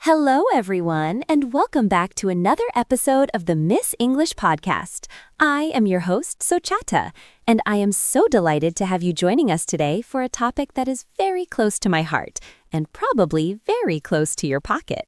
Hello, everyone, and welcome back to another episode of the Miss English podcast. I am your host, Sochata, and I am so delighted to have you joining us today for a topic that is very close to my heart and probably very close to your pocket.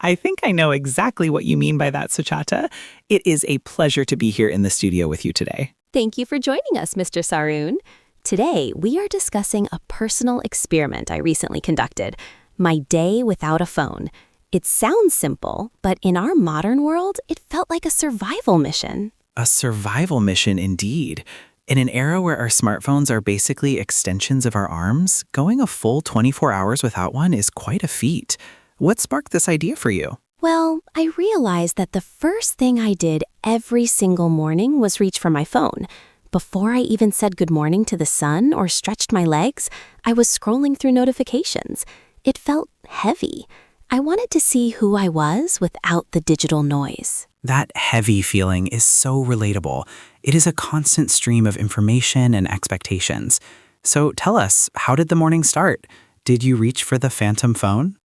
I think I know exactly what you mean by that, Suchata. It is a pleasure to be here in the studio with you today. Thank you for joining us, Mr. Saroon. Today, we are discussing a personal experiment I recently conducted, my day without a phone. It sounds simple, but in our modern world, it felt like a survival mission. A survival mission indeed. In an era where our smartphones are basically extensions of our arms, going a full 24 hours without one is quite a feat. What sparked this idea for you? Well, I realized that the first thing I did every single morning was reach for my phone. Before I even said good morning to the sun or stretched my legs, I was scrolling through notifications. It felt heavy. I wanted to see who I was without the digital noise. That heavy feeling is so relatable. It is a constant stream of information and expectations. So tell us, how did the morning start? Did you reach for the phantom phone?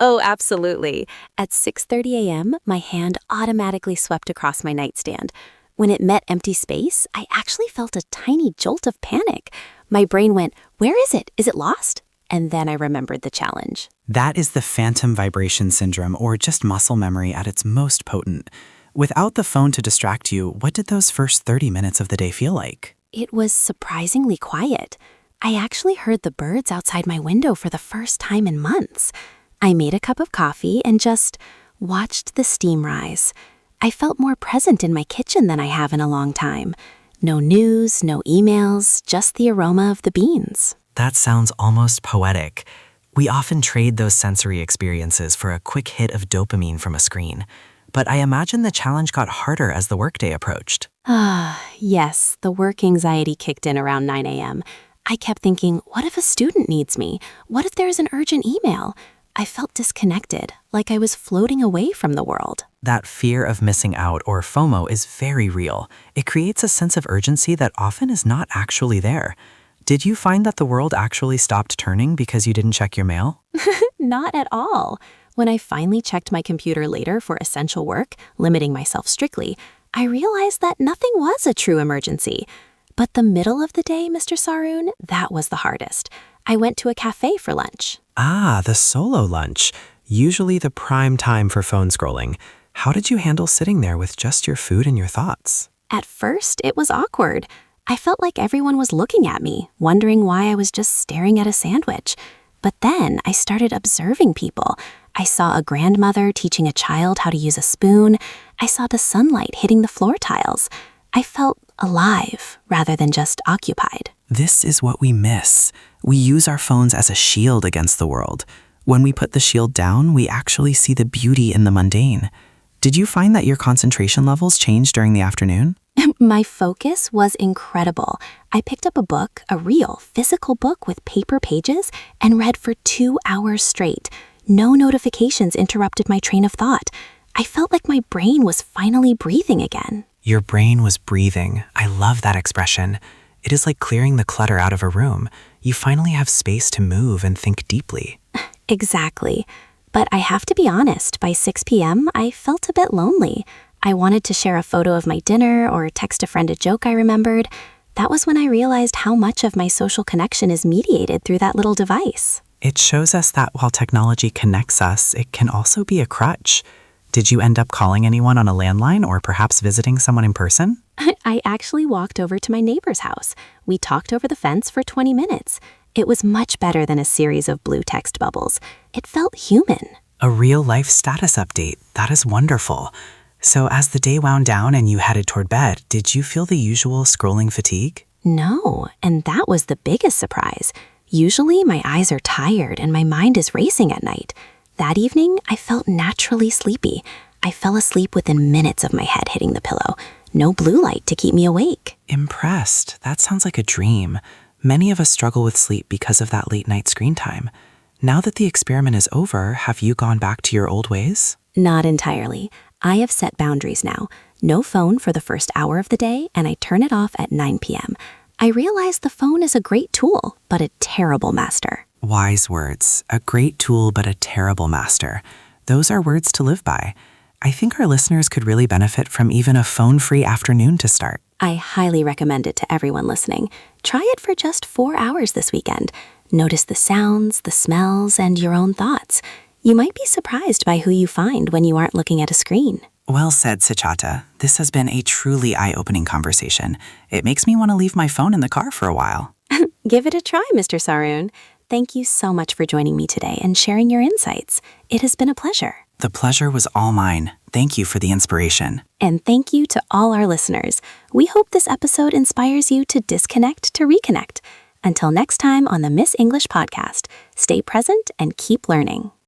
Oh, absolutely. At 6:30 a.m., my hand automatically swept across my nightstand. When it met empty space, I actually felt a tiny jolt of panic. My brain went, "Where is it? Is it lost?" And then I remembered the challenge. That is the phantom vibration syndrome, or just muscle memory at its most potent. Without the phone to distract you, what did those first 30 minutes of the day feel like? It was surprisingly quiet. I actually heard the birds outside my window for the first time in months. I made a cup of coffee and just watched the steam rise. I felt more present in my kitchen than I have in a long time. No news, no emails, just the aroma of the beans. That sounds almost poetic. We often trade those sensory experiences for a quick hit of dopamine from a screen. But I imagine the challenge got harder as the workday approached. Yes, the work anxiety kicked in around 9 a.m. I kept thinking, what if a student needs me? What if there's an urgent email? I felt disconnected, like I was floating away from the world. That fear of missing out, or FOMO, is very real. It creates a sense of urgency that often is not actually there. Did you find that the world actually stopped turning because you didn't check your mail? Not at all. When I finally checked my computer later for essential work, limiting myself strictly, I realized that nothing was a true emergency. But the middle of the day, Mr. Saroon, that was the hardest. I went to a cafe for lunch. The solo lunch. Usually the prime time for phone scrolling. How did you handle sitting there with just your food and your thoughts? At first, it was awkward. I felt like everyone was looking at me, wondering why I was just staring at a sandwich. But then I started observing people. I saw a grandmother teaching a child how to use a spoon. I saw the sunlight hitting the floor tiles. I felt alive rather than just occupied. This is what we miss. We use our phones as a shield against the world. When we put the shield down, we actually see the beauty in the mundane. Did you find that your concentration levels changed during the afternoon? My focus was incredible. I picked up a book, a real physical book with paper pages, and read for 2 hours straight. No notifications interrupted my train of thought. I felt like my brain was finally breathing again. Your brain was breathing. I love that expression. It is like clearing the clutter out of a room. You finally have space to move and think deeply. Exactly. But I have to be honest, by 6 p.m., I felt a bit lonely. I wanted to share a photo of my dinner or text a friend a joke I remembered. That was when I realized how much of my social connection is mediated through that little device. It shows us that while technology connects us, it can also be a crutch. Did you end up calling anyone on a landline or perhaps visiting someone in person? I actually walked over to my neighbor's house. We talked over the fence for 20 minutes. It was much better than a series of blue text bubbles. It felt human. A real-life status update. That is wonderful. So as the day wound down and you headed toward bed, did you feel the usual scrolling fatigue? No, and that was the biggest surprise. Usually my eyes are tired and my mind is racing at night. That evening, I felt naturally sleepy. I fell asleep within minutes of my head hitting the pillow. No blue light to keep me awake. Impressed. That sounds like a dream. Many of us struggle with sleep because of that late night screen time. Now that the experiment is over, have you gone back to your old ways? Not entirely. I have set boundaries now. No phone for the first hour of the day, and I turn it off at 9 p.m. I realize the phone is a great tool, but a terrible master. Wise words, a great tool but a terrible master. Those are words to live by. I think our listeners could really benefit from even a phone-free afternoon to start. I highly recommend it to everyone listening. Try it for just 4 hours this weekend. Notice the sounds, the smells, and your own thoughts. You might be surprised by who you find when you aren't looking at a screen. Well said, Sichata. This has been a truly eye-opening conversation. It makes me want to leave my phone in the car for a while. Give it a try, Mr. Saroon. Thank you so much for joining me today and sharing your insights. It has been a pleasure. The pleasure was all mine. Thank you for the inspiration. And thank you to all our listeners. We hope this episode inspires you to disconnect to reconnect. Until next time on the Miss English podcast, stay present and keep learning.